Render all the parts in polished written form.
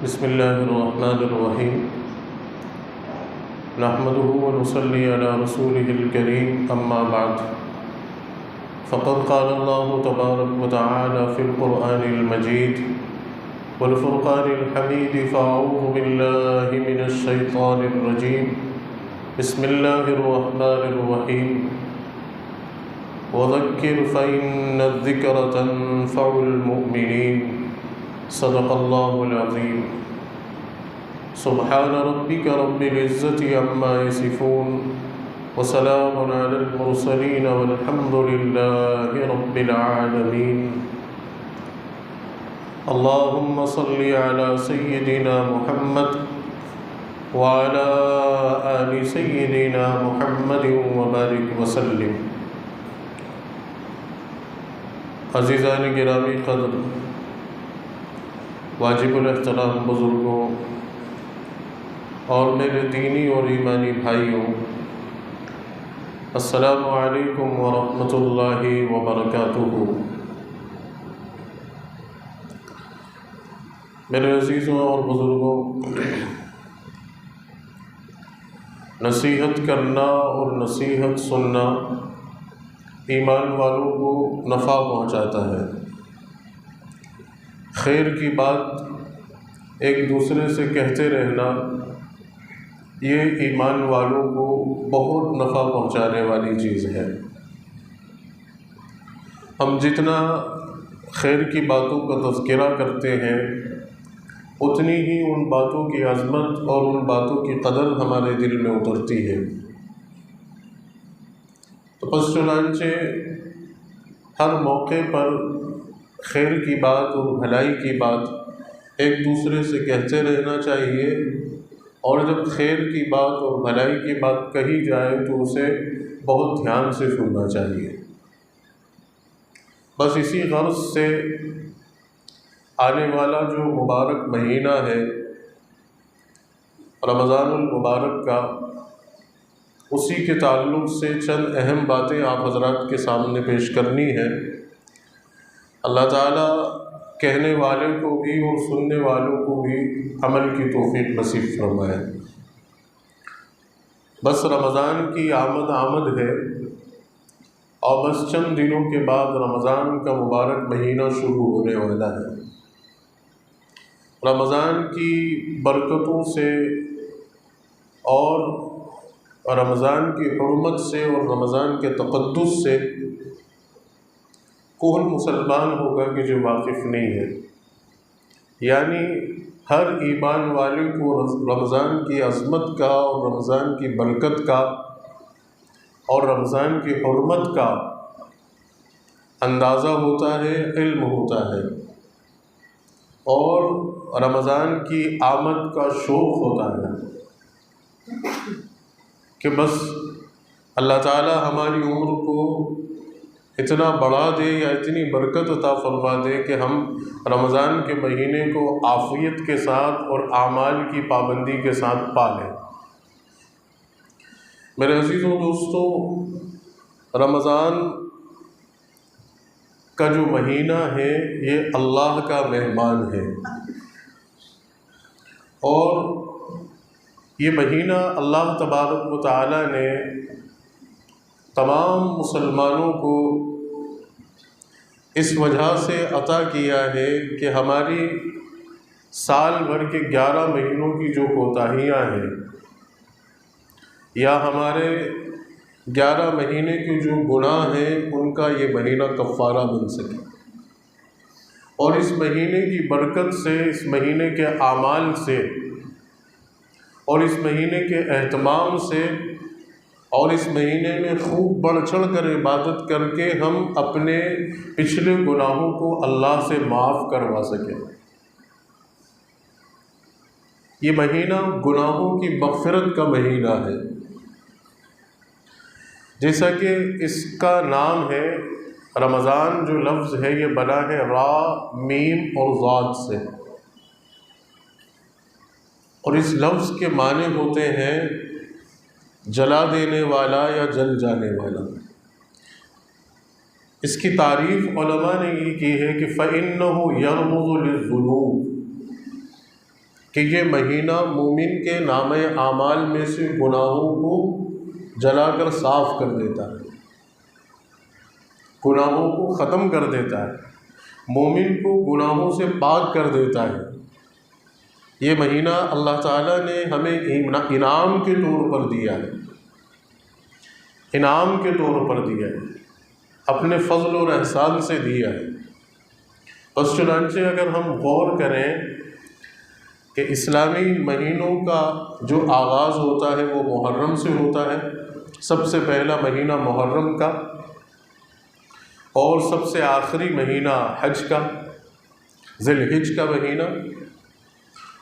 بسم اللہ الرحمن الرحیم نحمده ونصلي على رسوله الكريم اما بعد فقد قال الله تبارك وتعالى في القرآن المجيد والفرقان الحميد فأعوذ بالله من الشيطان الرجيم بسم الله الرحمن الرحيم وذكر فإن الذكر تنفع المؤمنين صدق الله العظيم سبحان ربك رب العزة عما يصفون وسلام على المرسلين والحمد لله رب العالمين اللهم صل على سيدنا محمد وعلى آل سيدنا محمد وبارك وسلم. عزیزان گرامی قدر، واجب الاحترام بزرگوں اور میرے دینی اور ایمانی بھائیوں، السلام علیکم ورحمۃ اللہ وبرکاتہ. میرے عزیزوں اور بزرگوں، نصیحت کرنا اور نصیحت سننا ایمان والوں کو نفع پہنچاتا ہے. خیر کی بات ایک دوسرے سے کہتے رہنا یہ ایمان والوں کو بہت نفع پہنچانے والی چیز ہے. ہم جتنا خیر کی باتوں کا تذکرہ کرتے ہیں اتنی ہی ان باتوں کی عظمت اور ان باتوں کی قدر ہمارے دل میں اترتی ہے. تو پس چنانچہ ہر موقع پر خیر کی بات اور بھلائی کی بات ایک دوسرے سے کہتے رہنا چاہیے، اور جب خیر کی بات اور بھلائی کی بات کہی جائے تو اسے بہت دھیان سے سننا چاہیے. بس اسی غرض سے آنے والا جو مبارک مہینہ ہے رمضان المبارک کا، اسی کے تعلق سے چند اہم باتیں آپ حضرات کے سامنے پیش کرنی ہے. اللہ تعالیٰ کہنے والے کو بھی اور سننے والوں کو بھی عمل کی توفیق نصیب فرمائے. بس رمضان کی آمد ہے اور بس چند دنوں کے بعد رمضان کا مبارک مہینہ شروع ہونے والا ہے. رمضان کی برکتوں سے اور رمضان کی حرمت سے اور رمضان کے تقدس سے کون مسلمان ہوگا کہ جو واقف نہیں ہے. یعنی ہر ایمان والے کو رمضان کی عظمت کا اور رمضان کی برکت کا اور رمضان کی حرمت کا اندازہ ہوتا ہے، علم ہوتا ہے، اور رمضان کی آمد کا شوق ہوتا ہے کہ بس اللہ تعالی ہماری عمر کو اتنا بڑھا دے یا اتنی برکت عطا فرما دے کہ ہم رمضان کے مہینے کو عافیت کے ساتھ اور اعمال کی پابندی کے ساتھ پا لیں. میرے عزیزوں دوستوں، رمضان کا جو مہینہ ہے یہ اللہ کا مہمان ہے، اور یہ مہینہ اللہ تبارک و تعالی نے تمام مسلمانوں کو اس وجہ سے عطا کیا ہے کہ ہماری سال بھر کے 11 مہینوں کی جو کوتاہیاں ہیں یا ہمارے 11 مہینے کے جو گناہ ہیں ان کا یہ مہینہ کفارہ بن سکے. اور اس مہینے کی برکت سے، اس مہینے کے اعمال سے اور اس مہینے کے اہتمام سے اور اس مہینے میں خوب بڑھ چڑھ کر عبادت کر کے ہم اپنے پچھلے گناہوں کو اللہ سے معاف کروا سکیں. یہ مہینہ گناہوں کی مغفرت کا مہینہ ہے. جیسا کہ اس کا نام ہے، رمضان جو لفظ ہے یہ بنا ہے را، میم اور ضاد سے، اور اس لفظ کے معنی ہوتے ہیں جلا دینے والا یا جل جانے والا. اس کی تعریف علماء نے یہ کی ہے کہ فَإِنَّهُ يَرْمُزُ لِلذُّنُوبِ، کہ یہ مہینہ مومن کے نامہ اعمال میں سے گناہوں کو جلا کر صاف کر دیتا ہے، گناہوں کو ختم کر دیتا ہے، مومن کو گناہوں سے پاک کر دیتا ہے۔ یہ مہینہ اللہ تعالیٰ نے ہمیں انعام کے طور پر دیا ہے، انعام کے طور پر دیا ہے، اپنے فضل اور احسان سے دیا ہے۔ بس چنانچہ اگر ہم غور کریں کہ اسلامی مہینوں کا جو آغاز ہوتا ہے وہ محرم سے ہوتا ہے، سب سے پہلا مہینہ محرم کا، اور سب سے آخری مہینہ حج کا، ذی الحج کا مہینہ۔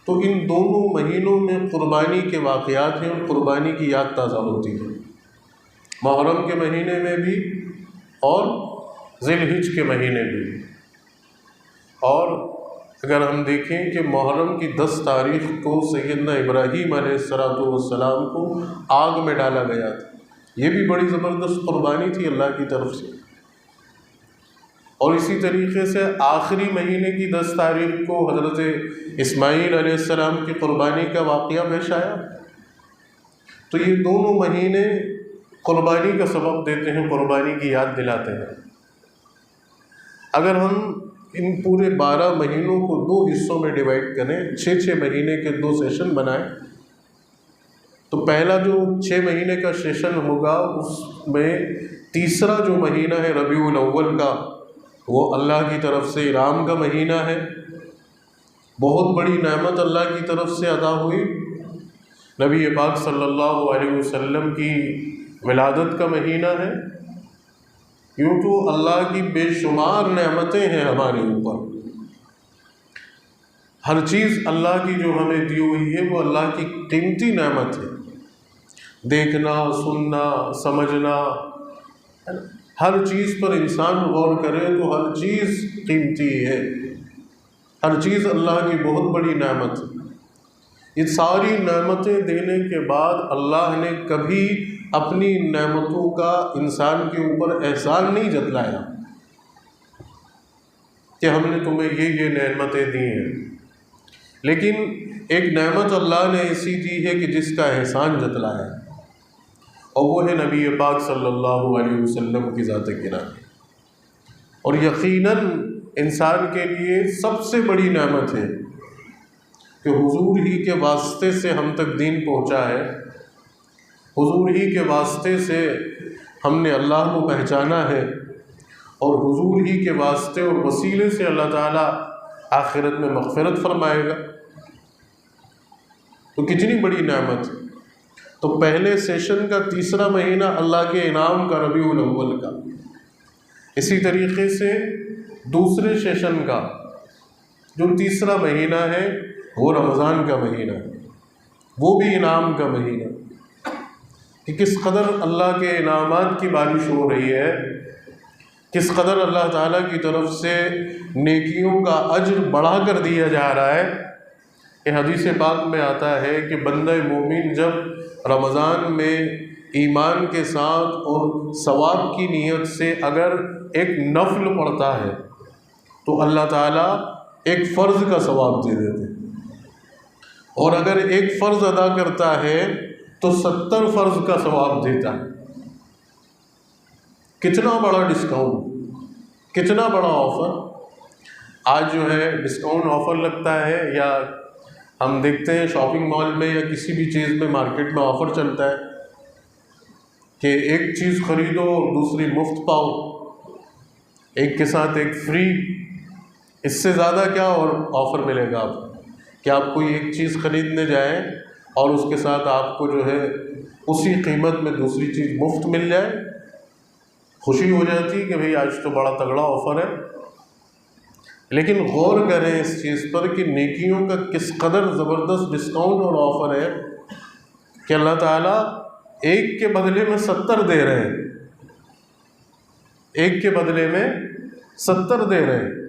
تو ان دونوں مہینوں میں قربانی کے واقعات ہیں اور قربانی کی یاد تازہ ہوتی ہے، محرم کے مہینے میں بھی اور ذی الحج کے مہینے بھی۔ اور اگر ہم دیکھیں کہ محرم کی 10 تاریخ کو سیدنا ابراہیم علیہ السلام کو آگ میں ڈالا گیا تھا، یہ بھی بڑی زبردست قربانی تھی اللہ کی طرف سے۔ اور اسی طریقے سے آخری مہینے کی 10 تاریخ کو حضرت اسماعیل علیہ السلام کی قربانی کا واقعہ پیش آیا۔ تو یہ دونوں مہینے قربانی کا سبب دیتے ہیں، قربانی کی یاد دلاتے ہیں۔ اگر ہم ان پورے 12 مہینوں کو 2 حصوں میں ڈیوائڈ کریں، 6 مہینے کے 2 سیشن بنائیں، تو پہلا جو 6 مہینے کا سیشن ہوگا اس میں تیسرا جو مہینہ ہے ربیع الاول کا، وہ اللہ کی طرف سے انعام کا مہینہ ہے، بہت بڑی نعمت اللہ کی طرف سے عطا ہوئی، نبی پاک صلی اللہ علیہ وسلم کی ولادت کا مہینہ ہے۔ یوں تو اللہ کی بے شمار نعمتیں ہیں ہمارے اوپر، ہر چیز اللہ کی جو ہمیں دی ہوئی ہے وہ اللہ کی قیمتی نعمت ہے، دیکھنا، سننا، سمجھنا، ہر چیز پر انسان غور کرے تو ہر چیز قیمتی ہے، ہر چیز اللہ کی بہت بڑی نعمت ہے۔ یہ ساری نعمتیں دینے کے بعد اللہ نے کبھی اپنی نعمتوں کا انسان کے اوپر احسان نہیں جتلایا کہ ہم نے تمہیں یہ نعمتیں دی ہیں، لیکن ایک نعمت اللہ نے ایسی دی ہے کہ جس کا احسان جتلایا ہے، اور وہ ہے نبی پاک صلی اللہ علیہ وسلم کی ذات گرامی۔ اور یقیناً انسان کے لیے سب سے بڑی نعمت ہے کہ حضور ہی کے واسطے سے ہم تک دین پہنچا ہے، حضور ہی کے واسطے سے ہم نے اللہ کو پہچانا ہے، اور حضور ہی کے واسطے اور وسیلے سے اللہ تعالیٰ آخرت میں مغفرت فرمائے گا۔ تو کتنی بڑی نعمت ہے۔ تو پہلے سیشن کا تیسرا مہینہ اللہ کے انعام کا ربیع الاول کا، اسی طریقے سے دوسرے سیشن کا جو تیسرا مہینہ ہے وہ رمضان کا مہینہ ہے، وہ بھی انعام کا مہینہ، کہ کس قدر اللہ کے انعامات کی بارش ہو رہی ہے، کس قدر اللہ تعالیٰ کی طرف سے نیکیوں کا اجر بڑھا کر دیا جا رہا ہے۔ کہ حدیث پاک میں آتا ہے کہ بندہ مومن جب رمضان میں ایمان کے ساتھ اور ثواب کی نیت سے اگر ایک نفل پڑھتا ہے تو اللہ تعالیٰ ایک فرض کا ثواب دے دیتے ہیں، اور اگر ایک فرض ادا کرتا ہے تو 70 فرض کا ثواب دیتا ہے۔ کتنا بڑا ڈسکاؤنٹ، کتنا بڑا آفر۔ آج جو ہے ڈسکاؤنٹ آفر لگتا ہے، یا ہم دیکھتے ہیں شاپنگ مال میں یا کسی بھی چیز میں مارکیٹ میں آفر چلتا ہے کہ ایک چیز خریدو دوسری مفت پاؤ، ایک کے ساتھ ایک فری۔ اس سے زیادہ کیا اور آفر ملے گا آپ کہ آپ کوئی ایک چیز خریدنے جائیں اور اس کے ساتھ آپ کو جو ہے اسی قیمت میں دوسری چیز مفت مل جائے، خوشی ہو جاتی کہ بھئی آج تو بڑا تگڑا آفر ہے۔ لیکن غور کریں اس چیز پر کہ نیکیوں کا کس قدر زبردست ڈسکاؤنٹ اور آفر ہے کہ اللہ تعالیٰ ایک کے بدلے میں 70 دے رہے ہیں، ایک کے بدلے میں 70 دے رہے ہیں۔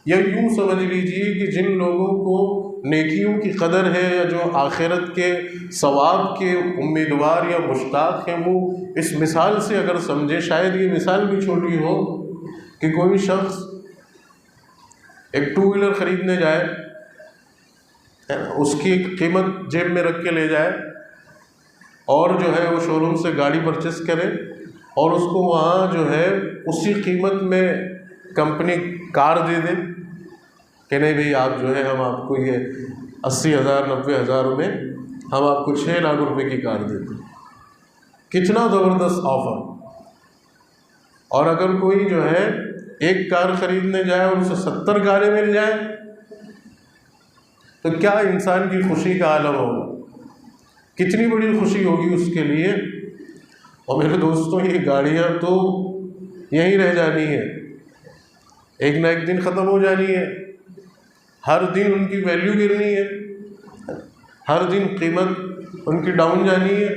یا یوں سمجھ لیجئے کہ جن لوگوں کو نیکیوں کی قدر ہے یا جو آخرت کے ثواب کے امیدوار یا مشتاق ہیں، وہ اس مثال سے اگر سمجھے، شاید یہ مثال بھی چھوٹی ہو کہ کوئی شخص ایک 2 ویلر خریدنے جائے ہے نا، اس کی قیمت جیب میں رکھ کے لے جائے اور جو ہے وہ شو روم سے گاڑی پرچیز کرے اور اس کو وہاں جو ہے اسی قیمت میں کمپنی کار دے دے کہ نہیں بھئی آپ جو ہے ہم آپ کو یہ 80,000 90,000 میں ہم آپ کو 6 لاکھ روپے کی کار دیتے ہیں۔ کتنا زبردست آفر! اور اگر کوئی جو ہے ایک کار خریدنے جائے اور اسے 70 کاریں مل جائیں تو کیا انسان کی خوشی کا عالم ہوگا، کتنی بڑی خوشی ہوگی اس کے لیے۔ اور میرے دوستوں یہ گاڑیاں تو یہیں رہ جانی ہے، ایک نہ ایک دن ختم ہو جانی ہے، ہر دن ان کی ویلیو گرنی ہے، ہر دن قیمت ان کی ڈاؤن جانی ہے،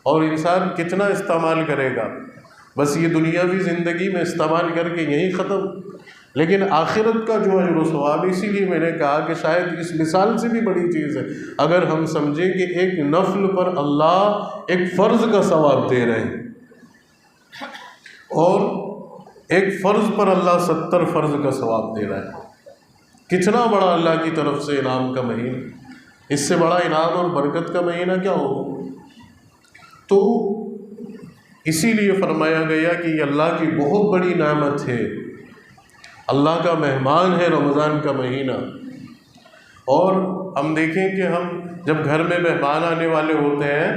اور انسان کتنا استعمال کرے گا، بس یہ دنیاوی زندگی میں استعمال کر کے یہیں ختم۔ لیکن آخرت کا جو اجر و ثواب، اسی لیے میں نے کہا کہ شاید اس مثال سے بھی بڑی چیز ہے اگر ہم سمجھیں کہ ایک نفل پر اللہ ایک فرض کا ثواب دے رہے ہیں اور ایک فرض پر اللہ 70 فرض کا ثواب دے رہا ہے، کتنا بڑا اللہ کی طرف سے انعام کا مہینہ، اس سے بڑا انعام اور برکت کا مہینہ کیا ہوگا۔ تو اسی لیے فرمایا گیا کہ یہ اللہ کی بہت بڑی نعمت ہے، اللہ کا مہمان ہے رمضان کا مہینہ۔ اور ہم دیکھیں کہ ہم جب گھر میں مہمان آنے والے ہوتے ہیں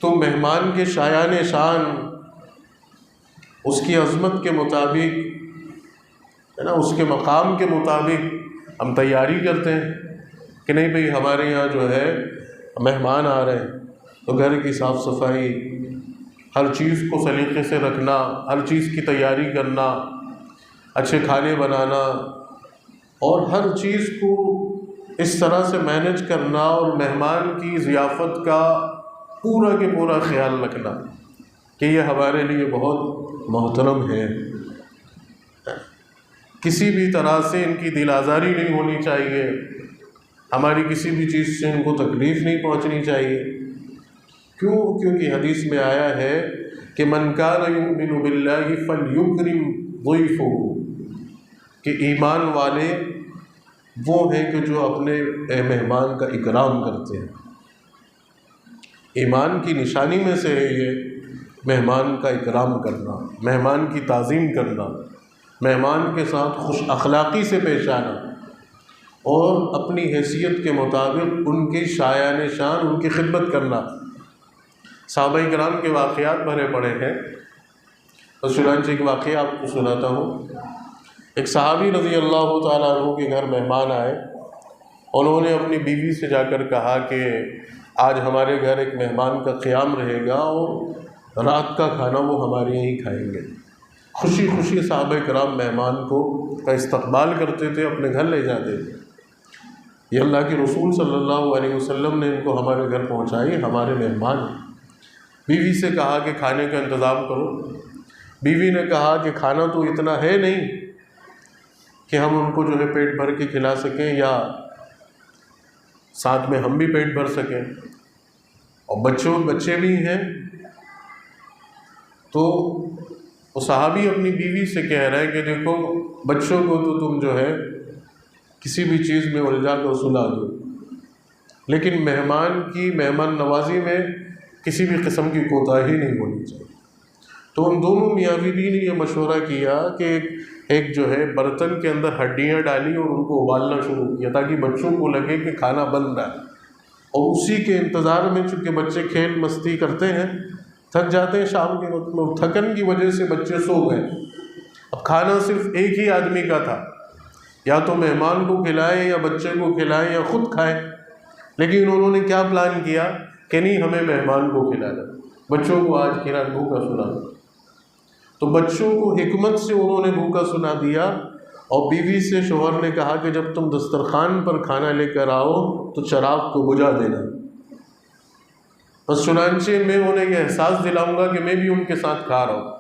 تو مہمان کے شایان شان اس کی عظمت کے مطابق ہے نا، اس کے مقام کے مطابق ہم تیاری کرتے ہیں کہ نہیں بھئی ہمارے یہاں جو ہے مہمان آ رہے ہیں تو گھر کی صاف صفائی، ہر چیز کو سلیقے سے رکھنا، ہر چیز کی تیاری کرنا، اچھے کھانے بنانا اور ہر چیز کو اس طرح سے مینج کرنا اور مہمان کی ضیافت کا پورا کے پورا خیال رکھنا کہ یہ ہمارے لیے بہت محترم ہے، کسی بھی طرح سے ان کی دل آزاری نہیں ہونی چاہیے، ہماری کسی بھی چیز سے ان کو تکلیف نہیں پہنچنی چاہیے۔ کیونکہ حدیث میں آیا ہے کہ من کان یؤمن باللہ فلیکرم ضیفہ، کہ ایمان والے وہ ہیں کہ جو اپنے مہمان کا اکرام کرتے ہیں۔ ایمان کی نشانی میں سے ہے یہ مہمان کا اکرام کرنا، مہمان کی تعظیم کرنا، مہمان کے ساتھ خوش اخلاقی سے پیش آنا اور اپنی حیثیت کے مطابق ان کی شایان شان، ان کی خدمت کرنا۔ صحابہ کرام کے واقعات بھرے پڑے ہیں، اور چنانچہ ایک واقعہ آپ کو سناتا ہوں۔ ایک صحابی رضی اللہ تعالیٰ عنہ کے گھر مہمان آئے، انہوں نے اپنی بیوی سے جا کر کہا کہ آج ہمارے گھر ایک مہمان کا قیام رہے گا اور رات کا کھانا وہ ہمارے یہیں کھائیں گے۔ خوشی خوشی صحابہ کرام مہمان کا استقبال کرتے تھے، اپنے گھر لے جاتے تھے۔ یہ اللہ کے رسول صلی اللہ علیہ وسلم نے ان کو ہمارے گھر پہنچائی، ہمارے مہمان ہیں۔ بیوی سے کہا کہ کھانے کا انتظام کرو۔ بیوی نے کہا کہ کھانا تو اتنا ہے نہیں کہ ہم ان کو جو ہے پیٹ بھر کے کھلا سکیں یا ساتھ میں ہم بھی پیٹ بھر سکیں، اور بچے بھی ہیں۔ تو وہ صحابی اپنی بیوی سے کہہ رہے ہیں کہ دیکھو بچوں کو تو تم جو ہے کسی بھی چیز میں الجھا کر سلا دو، لیکن مہمان نوازی میں کسی بھی قسم کی کوتاہی نہیں ہونی چاہیے۔ تو ان دونوں میاں بیوی نے یہ مشورہ کیا کہ ایک جو ہے برتن کے اندر ہڈیاں ڈالی اور ان کو ابالنا شروع کیا تاکہ بچوں کو لگے کہ کھانا بن رہا ہے، اور اسی کے انتظار میں چونکہ بچے کھیل مستی کرتے ہیں، تھک جاتے ہیں شام کے وقت میں، تھکن کی وجہ سے بچے سو گئے۔ اب کھانا صرف ایک ہی آدمی کا تھا، یا تو مہمان کو کھلائے یا بچے کو کھلائے یا خود کھائے، لیکن انہوں نے کیا پلان کیا کہ نہیں ہمیں مہمان کو کھلانا، بچوں کو آج کھلا بھوکا سنا۔ تو بچوں کو حکمت سے انہوں نے بھوکا سنا دیا، اور بیوی سے شوہر نے کہا کہ جب تم دسترخوان پر کھانا لے کر آؤ تو چراغ کو بجھا دینا۔ بس چنانچہ میں انہیں یہ احساس دلاؤں گا کہ میں بھی ان کے ساتھ کھا رہا ہوں۔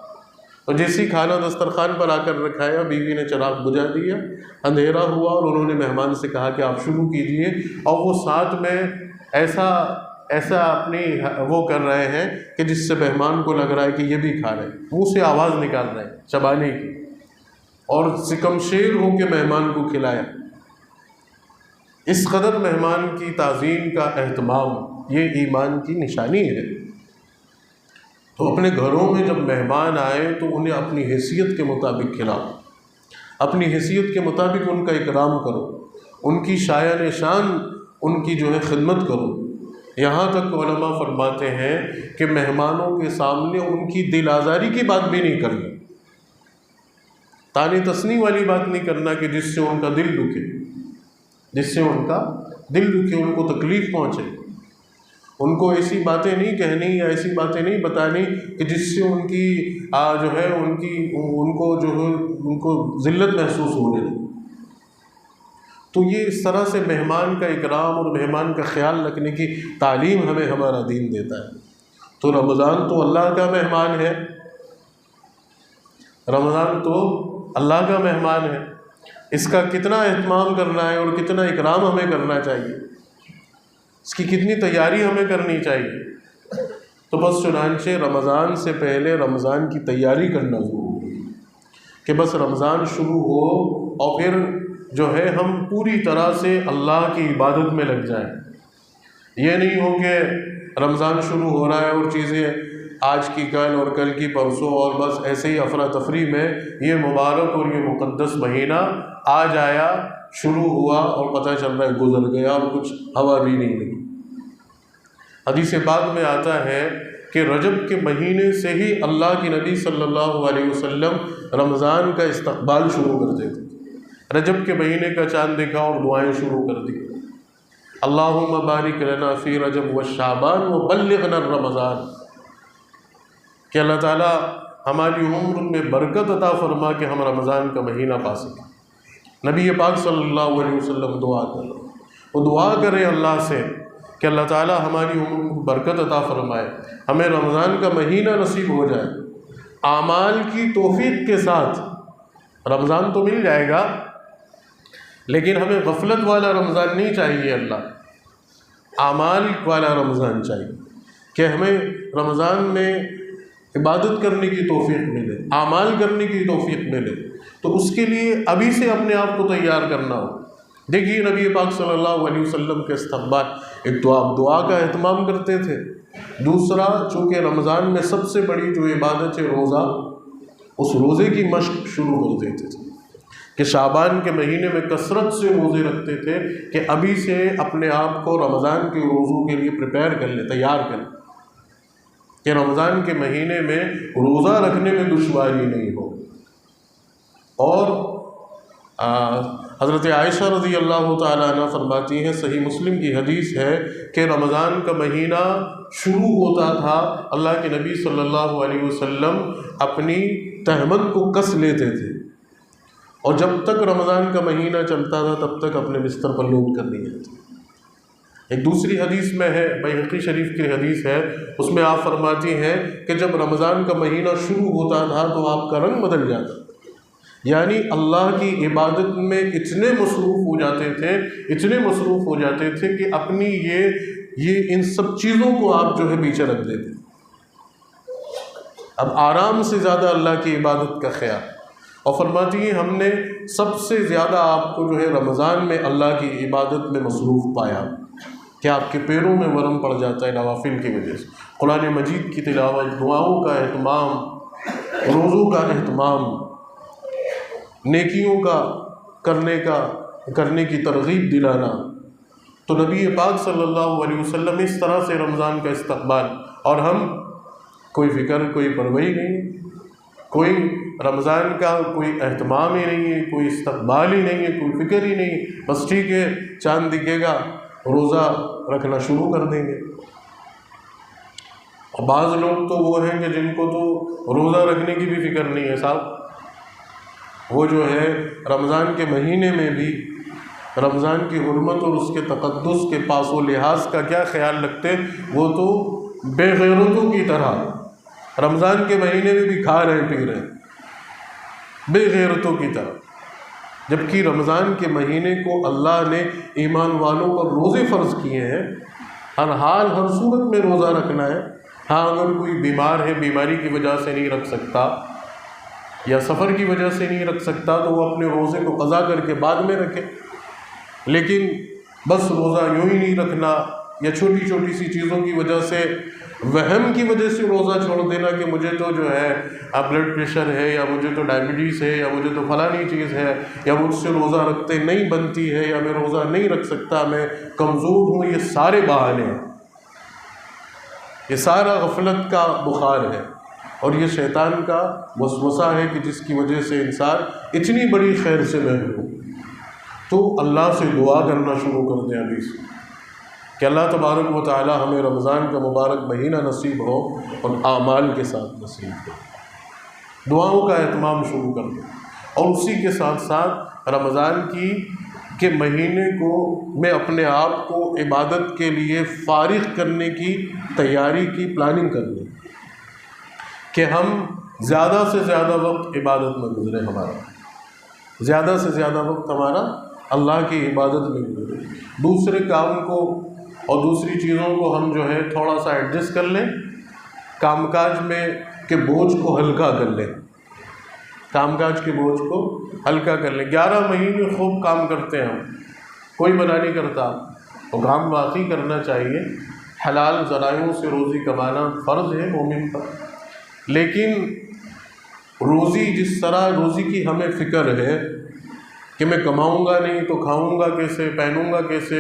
اور جیسی کھانا دسترخوان پر آ کر رکھایا، بیوی نے چراغ بجھا دیا، اندھیرا ہوا، اور انہوں نے مہمان سے کہا کہ آپ شروع کیجئے، اور وہ ساتھ میں ایسا اپنی وہ کر رہے ہیں کہ جس سے مہمان کو لگ رہا ہے کہ یہ بھی کھا رہے ہیں، منہ سے آواز نکال رہے ہیں چبانے کی، اور سکم شیر ہو کے مہمان کو کھلایا۔ اس قدر مہمان کی تعظیم کا اہتمام یہ ایمان کی نشانی ہے۔ تو اپنے گھروں میں جب مہمان آئے تو انہیں اپنی حیثیت کے مطابق کھلاؤ، اپنی حیثیت کے مطابق ان کا اکرام کرو، ان کی شایان شان ان کی جو ہے خدمت کرو۔ یہاں تک علماء فرماتے ہیں کہ مہمانوں کے سامنے ان کی دل آزاری کی بات بھی نہیں کرنی، طعن تثنی والی بات نہیں کرنا کہ جس سے ان کا دل دکھے، جس سے ان کا دل دکھے، ان کو تکلیف پہنچے۔ ان کو ایسی باتیں نہیں کہنی یا ایسی باتیں نہیں بتانی کہ جس سے ان کی جو ہے ان کو ذلت محسوس ہونے لگے۔ تو یہ اس طرح سے مہمان کا اکرام اور مہمان کا خیال رکھنے کی تعلیم ہمیں ہمارا دین دیتا ہے۔ تو رمضان تو اللہ کا مہمان ہے، رمضان تو اللہ کا مہمان ہے، اس کا کتنا اہتمام کرنا ہے اور کتنا اکرام ہمیں کرنا چاہیے، اس کی کتنی تیاری ہمیں کرنی چاہیے۔ تو بس چنانچہ رمضان سے پہلے رمضان کی تیاری کرنا ضروری ہے کہ بس رمضان شروع ہو اور پھر جو ہے ہم پوری طرح سے اللہ کی عبادت میں لگ جائیں۔ یہ نہیں ہو کہ رمضان شروع ہو رہا ہے اور چیزیں آج کی کل اور کل کی پرسوں اور بس ایسے ہی افراتفری میں یہ مبارک اور یہ مقدس مہینہ آج آیا، شروع ہوا اور پتہ چل رہا ہے گزر گیا اور کچھ ہوا بھی نہیں لگی۔ حدیث پاک میں آتا ہے کہ رجب کے مہینے سے ہی اللہ کی نبی صلی اللہ علیہ وسلم رمضان کا استقبال شروع کر دیتے تھے۔ رجب کے مہینے کا چاند دیکھا اور دعائیں شروع کر دی، اللہم بارک لنا فی رجب والشعبان وبلغنا الرمضان، کہ اللہ تعالیٰ ہماری عمر میں برکت عطا فرما کہ ہم رمضان کا مہینہ پا سکیں۔ نبی پاک صلی اللہ علیہ وسلم دعا کریں، وہ دعا کریں اللہ سے کہ اللہ تعالیٰ ہماری عمر کو برکت عطا فرمائے، ہمیں رمضان کا مہینہ نصیب ہو جائے۔ اعمال کی توفیق کے ساتھ رمضان تو مل جائے گا، لیکن ہمیں غفلت والا رمضان نہیں چاہیے، اللہ اعمال والا رمضان چاہیے کہ ہمیں رمضان میں عبادت کرنے کی توفیق ملے، اعمال کرنے کی توفیق ملے۔ تو اس کے لیے ابھی سے اپنے آپ کو تیار کرنا ہو۔ دیکھیے نبی پاک صلی اللہ علیہ وسلم کے استقبال، ایک تو آپ دعا کا اہتمام کرتے تھے، دوسرا چونکہ رمضان میں سب سے بڑی جو عبادت ہے روزہ، اس روزے کی مشق شروع کر دیتے تھے کہ شعبان کے مہینے میں کثرت سے روزے رکھتے تھے کہ ابھی سے اپنے آپ کو رمضان کے روزوں کے لیے پریپیئر کر لیں، تیار کر لیں کہ رمضان کے مہینے میں روزہ رکھنے میں دشواری نہیں ہو۔ اور حضرت عائشہ رضی اللہ تعالیٰ عنہ فرماتی ہیں، صحیح مسلم کی حدیث ہے کہ رمضان کا مہینہ شروع ہوتا تھا، اللہ کے نبی صلی اللہ علیہ وسلم اپنی تہمت کو کس لیتے تھے اور جب تک رمضان کا مہینہ چلتا تھا تب تک اپنے بستر پر لوٹ کر نہیں جاتے۔ ایک دوسری حدیث میں ہے، بیہقی شریف کی حدیث ہے، اس میں آپ فرماتی ہیں کہ جب رمضان کا مہینہ شروع ہوتا تھا تو آپ کا رنگ بدل جاتا، یعنی اللہ کی عبادت میں اتنے مصروف ہو جاتے تھے، اتنے مصروف ہو جاتے تھے کہ اپنی یہ ان سب چیزوں کو آپ جو ہے پیچھے رکھ دیتے، اب آرام سے زیادہ اللہ کی عبادت کا خیال۔ اور فرماتی ہیں ہم نے سب سے زیادہ آپ کو جو ہے رمضان میں اللہ کی عبادت میں مصروف پایا کہ آپ کے پیروں میں ورم پڑ جاتا ہے نوافل کی وجہ سے، قرآن مجید کی تلاوت، دعاؤں کا اہتمام، روزوں کا اہتمام، نیکیوں کا کرنے کی ترغیب دلانا۔ تو نبی پاک صلی اللہ علیہ وسلم اس طرح سے رمضان کا استقبال، اور ہم کوئی فکر، کوئی پرواہی نہیں، کوئی رمضان کا کوئی اہتمام ہی نہیں ہے، کوئی استقبال ہی نہیں ہے، کوئی فکر ہی نہیں، بس ٹھیک ہے چاند دکھے گا روزہ رکھنا شروع کر دیں گے۔ اور بعض لوگ تو وہ ہیں کہ جن کو تو روزہ رکھنے کی بھی فکر نہیں ہے صاحب، وہ جو ہے رمضان کے مہینے میں بھی رمضان کی حرمت اور اس کے تقدس کے پاس و لحاظ کا کیا خیال رکھتے، وہ تو بے غیرتوں کی طرح رمضان کے مہینے میں بھی کھا رہے پی رہے، بے غیرتوں کی طرح، جبکہ رمضان کے مہینے کو اللہ نے ایمان والوں پر روزے فرض کیے ہیں، ہر حال ہر صورت میں روزہ رکھنا ہے۔ ہاں اگر کوئی بیمار ہے، بیماری کی وجہ سے نہیں رکھ سکتا یا سفر کی وجہ سے نہیں رکھ سکتا تو وہ اپنے روزے کو قضا کر کے بعد میں رکھے، لیکن بس روزہ یوں ہی نہیں رکھنا، یا چھوٹی چھوٹی سی چیزوں کی وجہ سے، وہم کی وجہ سے روزہ چھوڑ دینا کہ مجھے تو جو ہے بلڈ پریشر ہے، یا مجھے تو ڈائبٹیز ہے، یا مجھے تو فلانی چیز ہے، یا مجھ سے روزہ رکھتے نہیں بنتی ہے، یا میں روزہ نہیں رکھ سکتا، میں کمزور ہوں، یہ سارے بہانے ہیں، یہ سارا غفلت کا بخار ہے، اور یہ شیطان کا وسوسہ ہے کہ جس کی وجہ سے انسان اتنی بڑی خیر سے محروم۔ تو اللہ سے دعا کرنا شروع کر دیں ابھی سے کہ اللہ تبارک و تعالی ہمیں رمضان کا مبارک مہینہ نصیب ہو اور اعمال کے ساتھ نصیب ہو۔ دعاؤں کا اہتمام شروع کر دیں، اور اسی کے ساتھ ساتھ رمضان کے مہینے کو میں اپنے آپ کو عبادت کے لیے فارغ کرنے کی تیاری کی پلاننگ کر لیں کہ ہم زیادہ سے زیادہ وقت عبادت میں گزرے، ہمارا زیادہ سے زیادہ وقت ہمارا اللہ کی عبادت میں گزرے، دوسرے کام کو اور دوسری چیزوں کو ہم جو ہے تھوڑا سا ایڈجسٹ کر لیں، کام کاج میں کے بوجھ کو ہلکا کر لیں، کام کاج کے بوجھ کو ہلکا کر لیں۔ 11 مہینے خوب کام کرتے ہیں ہم، کوئی منع نہیں کرتا، اور کام واقعی کرنا چاہیے، حلال ذرائعوں سے روزی کمانا فرض ہے مومن پر، لیکن روزی جس طرح روزی کی ہمیں فکر ہے کہ میں کماؤں گا نہیں تو کھاؤں گا کیسے، پہنوں گا کیسے،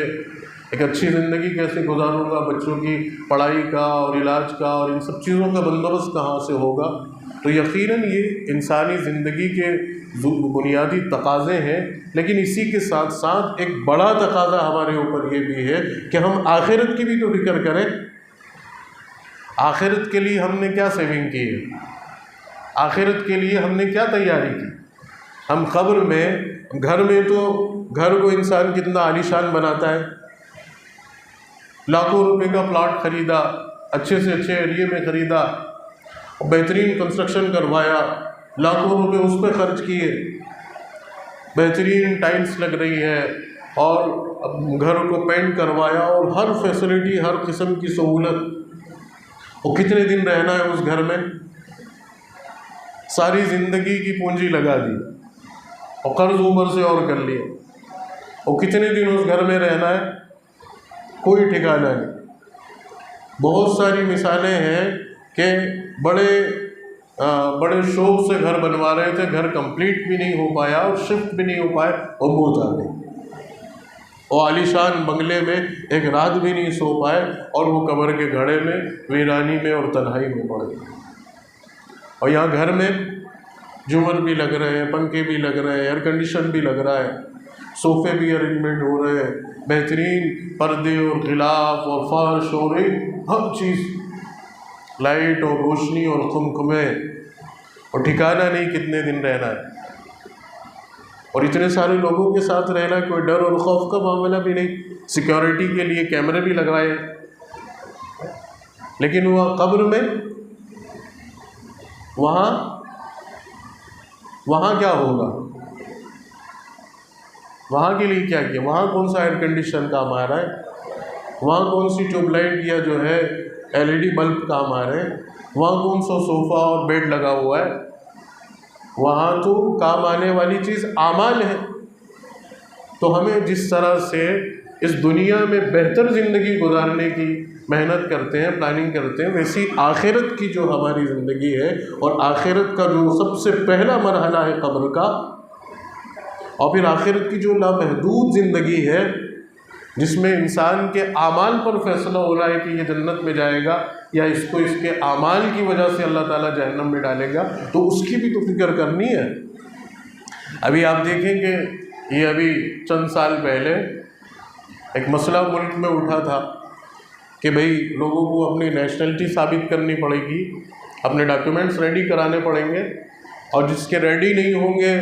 ایک اچھی زندگی کیسے گزاروں گا، بچوں کی پڑھائی کا اور علاج کا اور ان سب چیزوں کا بندوبست کہاں سے ہوگا، تو یقیناً یہ انسانی زندگی کے بنیادی تقاضے ہیں، لیکن اسی کے ساتھ ساتھ ایک بڑا تقاضا ہمارے اوپر یہ بھی ہے کہ ہم آخرت کی بھی تو فکر کریں۔ آخرت کے لیے ہم نے کیا سیونگ کی ہے، آخرت کے لیے ہم نے کیا تیاری کی۔ ہم قبر میں، گھر میں تو گھر کو انسان کتنا عالیشان بناتا ہے، لاکھوں روپے کا پلاٹ خریدا، اچھے سے اچھے ایریے میں خریدا، بہترین کنسٹرکشن کروایا، لاکھوں روپے اس پہ خرچ کیے، بہترین ٹائلز لگ رہی ہے، اور گھر کو پینٹ کروایا، اور ہر فیسلٹی، ہر قسم کی سہولت، اور کتنے دن رہنا ہے اس گھر میں، ساری زندگی کی پونجی لگا دی، اور قرض اوپر سے اور کر لیے، اور کتنے دن اس گھر میں رہنا ہے کوئی ٹھکانہ نہیں۔ بہت ساری مثالیں ہیں کہ بڑے شوق سے گھر بنوا رہے تھے، گھر کمپلیٹ بھی نہیں ہو پایا اور شفٹ بھی نہیں ہو پائے، اور موت آ گئی، اور عالیشان بنگلے میں ایک رات بھی نہیں سو پائے، اور وہ قبر کے گھڑے میں ویرانی میں اور تنہائی میں پڑ گئے۔ اور یہاں گھر میں جھومر بھی لگ رہے ہیں، پنکھے بھی لگ رہے ہیں، ایئر کنڈیشن بھی لگ رہا ہے، صوفے بھی ارینجمنٹ ہو رہے ہیں، بہترین پردے اور غلاف اور فرش اور ہر چیز، لائٹ اور روشنی اور خمخمے، اور ٹھکانہ نہیں کتنے دن رہنا ہے، اور اتنے سارے لوگوں کے ساتھ رہنا، کوئی ڈر اور خوف کا معاملہ بھی نہیں، سیکیورٹی کے لیے کیمرے بھی لگوائے، لیکن وہ قبر میں وہاں کیا ہوگا، وہاں کے لیے کیا کیا، وہاں کون سا ایئر کنڈیشن کام آ رہا ہے، وہاں کون سی ٹیوب لائٹ یا جو ہے LED بلب کام آ رہے ہیں، وہاں کون سا صوفہ اور بیڈ لگا ہوا ہے، وہاں تو کام آنے والی چیز اعمال ہے۔ تو ہمیں جس طرح سے اس دنیا میں بہتر زندگی گزارنے کی محنت کرتے ہیں، پلاننگ کرتے ہیں، ویسی آخرت کی جو ہماری زندگی ہے، اور آخرت کا جو سب سے پہلا مرحلہ ہے قبر کا، اور پھر آخرت کی جو لامحدود زندگی ہے جس میں انسان کے اعمال پر فیصلہ ہو رہا ہے کہ یہ جنت میں جائے گا یا اس کو اس کے اعمال کی وجہ سے اللہ تعالیٰ جہنم میں ڈالے گا، تو اس کی بھی تو فکر کرنی ہے۔ ابھی آپ دیکھیں کہ یہ ابھی چند سال پہلے ایک مسئلہ ملک میں اٹھا تھا کہ بھئی لوگوں کو اپنی نیشنلٹی ثابت کرنی پڑے گی، اپنے ڈاکیومنٹس ریڈی کرانے پڑیں گے، اور جس کے ریڈی نہیں ہوں گے،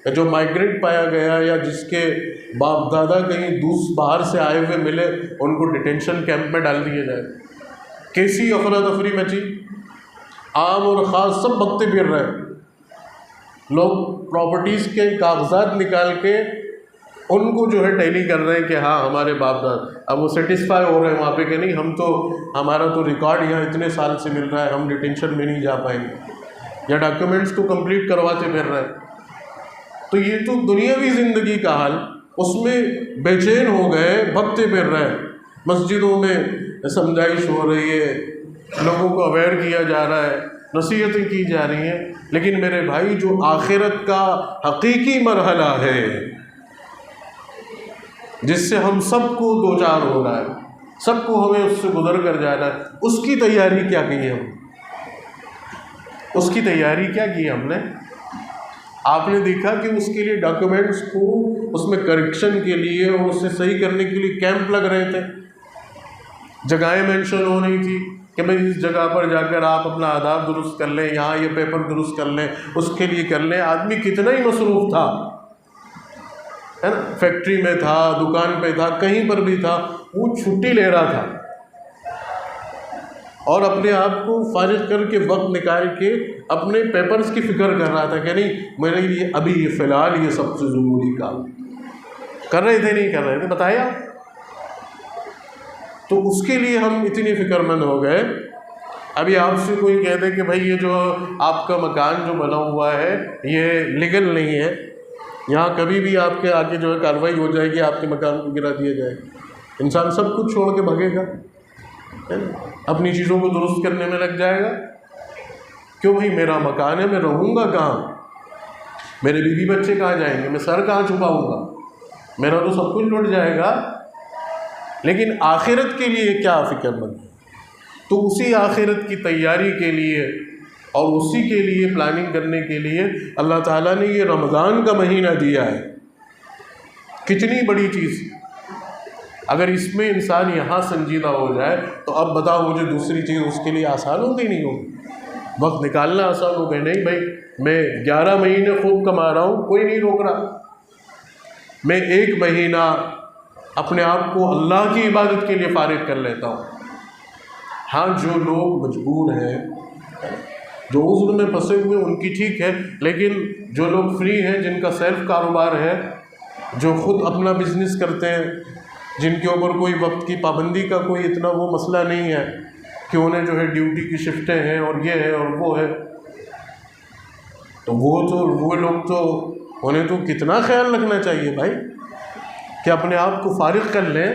جو مائیگریٹ پایا گیا یا جس کے باپ دادا کہیں باہر سے آئے ہوئے ملے، ان کو ڈیٹینشن کیمپ میں ڈال دیا جائے۔ کیسی افراتفری مچی، عام اور خاص سب بکتے پھر رہے ہیں، لوگ پراپرٹیز کے کاغذات نکال کے ان کو جو ہے ٹیلی کر رہے ہیں کہ ہاں ہمارے باپ دادا، اب وہ سیٹسفائی ہو رہے ہیں وہاں پہ کہ نہیں، ہم تو ہمارا تو ریکارڈ یہاں اتنے سال سے مل رہا ہے، ہم ڈیٹینشن میں نہیں جا پائیں گے، یا ڈاکیومنٹس کو کمپلیٹ کرواتے پھر رہے ہیں۔ تو یہ تو دنیاوی زندگی کا حال، اس میں بے چین ہو گئے، بھگتے پھر رہے، مسجدوں میں سمجھائش ہو رہی ہے، لوگوں کو اویئر کیا جا رہا ہے، نصیحتیں کی جا رہی ہیں، لیکن میرے بھائی جو آخرت کا حقیقی مرحلہ ہے جس سے ہم سب کو دوچار ہو رہا ہے، سب کو ہمیں اس سے گزر کر جانا ہے، اس کی تیاری کیا کی ہم؟ اس کی تیاری کیا کی ہم نے؟ آپ نے دیکھا کہ اس کے لیے ڈاکیومنٹس کو اس میں کریکشن کے لیے اور اسے صحیح کرنے کے لیے کیمپ لگ رہے تھے، جگہیں مینشن ہو رہی تھی کہ بھائی اس جگہ پر جا کر آپ اپنا آداب درست کر لیں، یہاں یہ پیپر درست کر لیں، اس کے لیے کر لیں۔ آدمی کتنا ہی مصروف تھا، ہے نا، فیکٹری میں تھا، دکان پہ تھا، کہیں پر بھی تھا، وہ چھٹی لے رہا تھا اور اپنے آپ کو فارغ کر کے وقت نکال کے اپنے پیپرز کی فکر کر رہا تھا کہ نہیں میرے لیے ابھی یہ فی الحال یہ سب سے ضروری کام کر رہے تھے، نہیں کر رہے تھے، بتائیں آپ۔ تو اس کے لیے ہم اتنی فکر مند ہو گئے۔ ابھی آپ سے کوئی کہہ دے کہ بھائی یہ جو آپ کا مکان جو بنا ہوا ہے یہ لیگل نہیں ہے، یہاں کبھی بھی آپ کے آگے جو ہے کارروائی ہو جائے گی، آپ کے مکان کو گرا دیا جائے گا، انسان سب کچھ چھوڑ کے بھگے گا، اپنی چیزوں کو درست کرنے میں لگ جائے گا۔ کیوں بھائی میرا مکان ہے، میں رہوں گا کہاں؟ میرے بیوی بچے کہاں جائیں گے؟ میں سر کہاں چھپاؤں گا؟ میرا تو سب کچھ لٹ جائے گا۔ لیکن آخرت کے لیے کیا فکر مند ہے؟ تو اسی آخرت کی تیاری کے لیے اور اسی کے لیے پلاننگ کرنے کے لیے اللہ تعالیٰ نے یہ رمضان کا مہینہ دیا ہے۔ کتنی بڑی چیز! اگر اس میں انسان یہاں سنجیدہ ہو جائے تو اب بتاؤ مجھے دوسری چیز اس کے لیے آسان ہوگی نہیں ہوگی؟ وقت نکالنا آسان ہو گیا؟ نہیں بھائی، میں 11 مہینے خوب کما رہا ہوں، کوئی نہیں روک رہا، میں 1 مہینہ اپنے آپ کو اللہ کی عبادت کے لیے فارغ کر لیتا ہوں۔ ہاں، جو لوگ مجبور ہیں، جو عذر میں پھنسے ہوئے ان کی ٹھیک ہے، لیکن جو لوگ فری ہیں، جن کا سیلف کاروبار ہے، جو خود اپنا بزنس کرتے ہیں، جن کے اوپر کوئی وقت کی پابندی کا کوئی اتنا وہ مسئلہ نہیں ہے کہ انہیں جو ہے ڈیوٹی کی شفٹیں ہیں اور یہ ہے اور وہ ہے، تو وہ لوگ تو انہیں تو کتنا خیال رکھنا چاہیے بھائی کہ اپنے آپ کو فارغ کر لیں،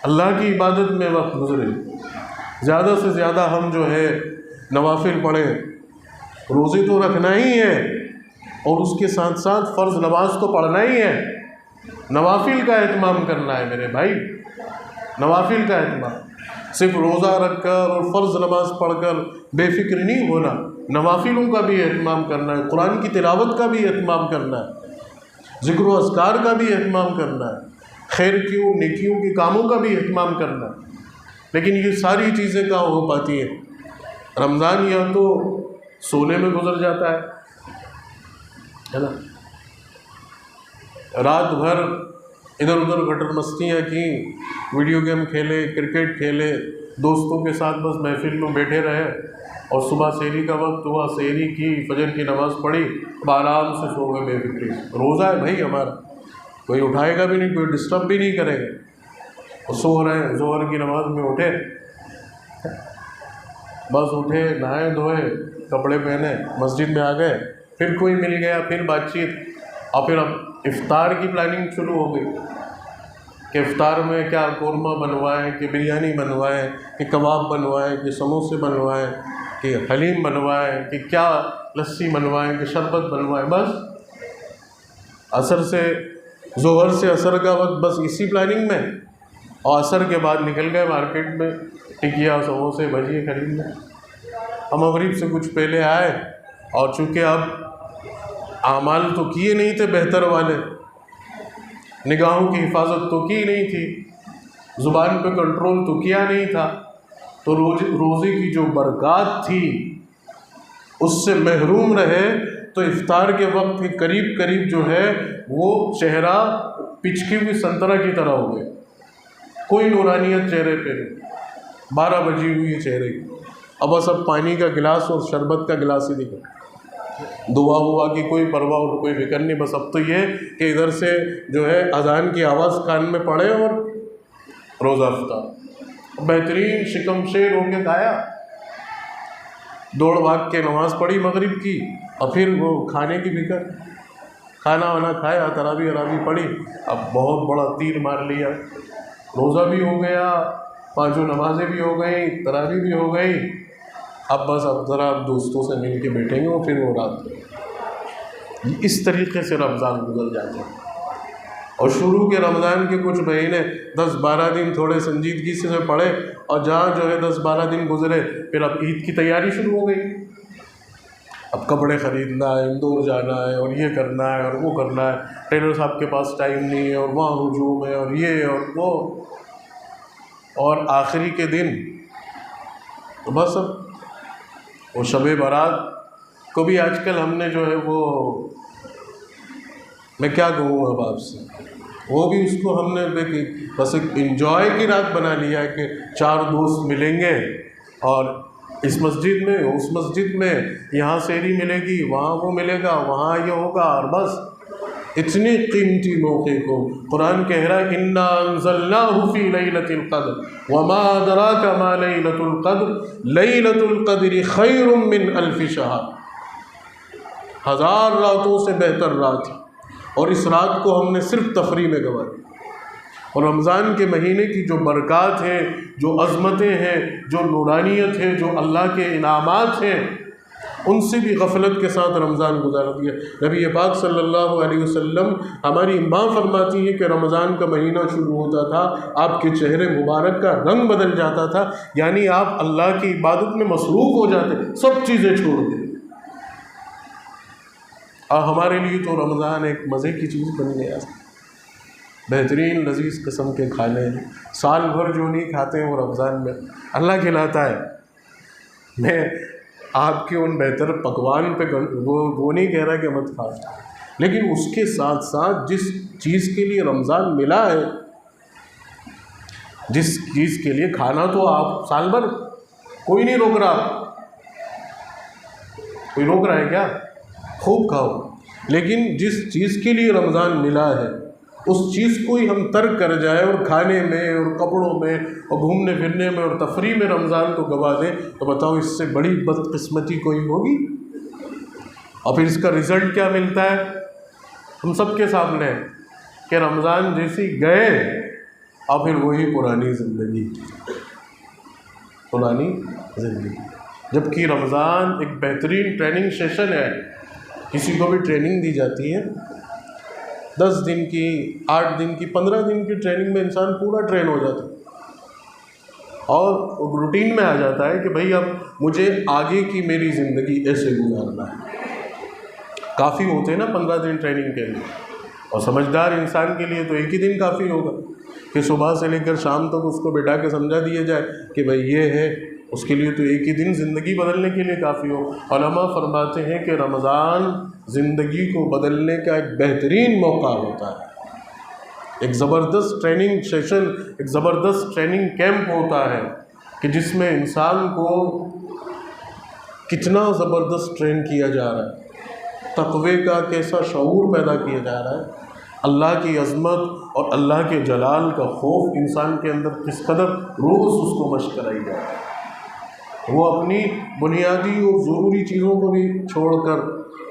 اللہ کی عبادت میں وقت گزرے، زیادہ سے زیادہ ہم جو ہے نوافل پڑھیں، روزے تو رکھنا ہی ہے اور اس کے ساتھ ساتھ فرض نماز تو پڑھنا ہی ہے، نوافل کا اہتمام کرنا ہے میرے بھائی، نوافل کا اہتمام، صرف روزہ رکھ کر اور فرض نماز پڑھ کر بے فکر نہیں ہونا، نوافلوں کا بھی اہتمام کرنا ہے، قرآن کی تلاوت کا بھی اہتمام کرنا ہے، ذکر و اذکار کا بھی اہتمام کرنا ہے، خیر کی اور نیکیوں کے کاموں کا بھی اہتمام کرنا ہے۔ لیکن یہ ساری چیزیں کہاں ہو پاتی ہیں؟ رمضان یا تو سونے میں گزر جاتا ہے نا، رات بھر ادھر ادھر گٹر مستیاں کی، ویڈیو گیم کھیلے، کرکٹ کھیلے، دوستوں کے ساتھ بس محفل میں بیٹھے رہے، اور صبح سحری کا وقت ہوا، سحری کی، فجر کی نماز پڑھی، اب آرام سے سو گئے بے فکری۔ روزہ ہے بھائی ہمارا، کوئی اٹھائے گا بھی نہیں، کوئی ڈسٹرب بھی نہیں کرے گا، اور سو رہے ہیں۔ ظہر کی نماز میں اٹھے، بس اٹھے، نہائے دھوئے، کپڑے پہنے، مسجد میں آ گئے، پھر کوئی مل گیا، پھر بات چیت، اور پھر اب افطار کی پلاننگ شروع ہو گئی کہ افطار میں کیا قورمہ بنوائیں، کہ بریانی بنوائیں، کہ کباب بنوائیں، کہ سموسے بنوائیں، کہ حلیم بنوائیں، کہ کیا لسی بنوائیں، کہ شربت بنوائیں۔ بس عصر سے ظہر سے عصر کا وقت بس اسی پلاننگ میں، اور عصر کے بعد نکل گئے مارکیٹ میں ٹکیا، سموسے، بھجیے خریدنے۔ ہم مغرب سے کچھ پہلے آئے، اور چونکہ اب اعمال تو کیے نہیں تھے بہتر والے، نگاہوں کی حفاظت تو کی نہیں تھی، زبان پہ کنٹرول تو کیا نہیں تھا، تو روزے کی جو برکات تھی اس سے محروم رہے، تو افطار کے وقت کے قریب قریب جو ہے وہ چہرہ پچکی ہوئی سنترا کی طرح ہو گئے، کوئی نورانیت چہرے پہ نہیں، 12 بجی ہوئی چہرے کی، اب بس اب پانی کا گلاس اور شربت کا گلاس ہی دکھا، دعا ہوا کی کوئی پرواہ اور کوئی فکر نہیں۔ بس اب تو یہ کہ ادھر سے جو ہے اذان کی آواز کان میں پڑے اور روزہ افطار، بہترین شکم شیر ہو کے کھایا، دوڑ بھاگ کے نماز پڑھی مغرب کی، اور پھر وہ کھانے کی فکر۔ کھانا وانا کھایا، تراویح وراویح پڑھی، اب بہت بڑا تیر مار لیا، روزہ بھی ہو گیا، پانچوں نمازیں بھی ہو گئیں، تراویح بھی ہو گئی، اب بس اب ذرا دوستوں سے مل کے بیٹھیں گے اور پھر وہ رات اس طریقے سے رمضان گزر جاتے ہیں۔ اور شروع کے رمضان کے کچھ مہینے 10-12 دن تھوڑے سنجیدگی سے پڑھے، اور جہاں جو ہے 10-12 دن گزرے پھر اب عید کی تیاری شروع ہو گئی، اب کپڑے خریدنا ہے، اندور جانا ہے، اور یہ کرنا ہے اور وہ کرنا ہے، ٹیلر صاحب کے پاس ٹائم نہیں ہے، اور وہاں ہجوم ہے، اور یہ اور وہ، اور آخری کے دن تو بس اب وہ شب برات کو بھی آج کل ہم نے جو ہے وہ، میں کیا کہوں اب آپ سے، وہ بھی اس کو ہم نے بس ایک انجوائے کی رات بنا لیا ہے کہ 4 دوست ملیں گے اور اس مسجد میں اس مسجد میں، یہاں سحری ملے گی، وہاں وہ ملے گا، وہاں یہ ہوگا، اور بس اتنی قیمتی موقع کو قرآن کہہ رہا ہے انا انزلناہ فی لیلۃ القدر وما ادراک ما لیلۃ القدر لیلۃ القدر خیر من الف شہر، 1000 راتوں سے بہتر رات ہے، اور اس رات کو ہم نے صرف تفریح میں گنوا دی۔ اور رمضان کے مہینے کی جو برکات ہیں، جو عظمتیں ہیں، جو نورانیت ہے، جو اللہ کے انعامات ہیں، ان سے بھی غفلت کے ساتھ رمضان گزار دیا۔ نبی پاک صلی اللہ علیہ وسلم، ہماری ماں فرماتی ہے کہ رمضان کا مہینہ شروع ہوتا تھا، آپ کے چہرے مبارک کا رنگ بدل جاتا تھا، یعنی آپ اللہ کی عبادت میں مصروف ہو جاتے، سب چیزیں چھوڑ دیں۔ اور ہمارے لیے تو رمضان ایک مزے کی چیز بن گیا، بہترین لذیذ قسم کے کھانے ہیں، سال بھر جو نہیں کھاتے ہیں وہ رمضان میں اللہ کھلاتا ہے۔ میں آپ کے ان بہتر پکوان پہ وہ نہیں کہہ رہا کہ مت کھاؤ، لیکن اس کے ساتھ ساتھ جس چیز کے لیے رمضان ملا ہے، جس چیز کے لیے کھانا تو آپ سال بھر کوئی نہیں روک رہا، کوئی روک رہا ہے کیا؟ خوب کھاؤ، لیکن جس چیز کے لیے رمضان ملا ہے اس چیز کو ہی ہم ترک کر جائے اور کھانے میں اور کپڑوں میں اور گھومنے پھرنے میں اور تفریح میں رمضان کو گوا دیں، تو بتاؤ اس سے بڑی بدقسمتی کوئی ہوگی؟ اور پھر اس کا رزلٹ کیا ملتا ہے ہم سب کے سامنے ہے کہ رمضان جیسی گئے اور پھر وہی پرانی زندگی، جبکہ رمضان ایک بہترین ٹریننگ سیشن ہے۔ کسی کو بھی ٹریننگ دی جاتی ہے 10 دن کی، 8 دن کی، 15 دن کی ٹریننگ میں انسان پورا ٹرین ہو جاتا ہے اور روٹین میں آ جاتا ہے کہ بھئی اب مجھے آگے کی میری زندگی ایسے گزارنا ہے۔ کافی ہوتے ہیں نا 15 دن ٹریننگ کے لیے، اور سمجھدار انسان کے لیے تو ایک ہی دن کافی ہوگا کہ صبح سے لے کر شام تک اس کو بٹھا کے سمجھا دیا جائے کہ بھئی یہ ہے، اس کے لیے تو ایک ہی دن زندگی بدلنے کے لیے کافی ہو۔ علماء فرماتے ہیں کہ رمضان زندگی کو بدلنے کا ایک بہترین موقع ہوتا ہے، ایک زبردست ٹریننگ سیشن، ایک زبردست ٹریننگ کیمپ ہوتا ہے کہ جس میں انسان کو کتنا زبردست ٹرین کیا جا رہا ہے، تقوی کا کیسا شعور پیدا کیا جا رہا ہے، اللہ کی عظمت اور اللہ کے جلال کا خوف انسان کے اندر کس قدر روز اس کو مشق کرائی جا رہا ہے۔ وہ اپنی بنیادی اور ضروری چیزوں کو بھی چھوڑ کر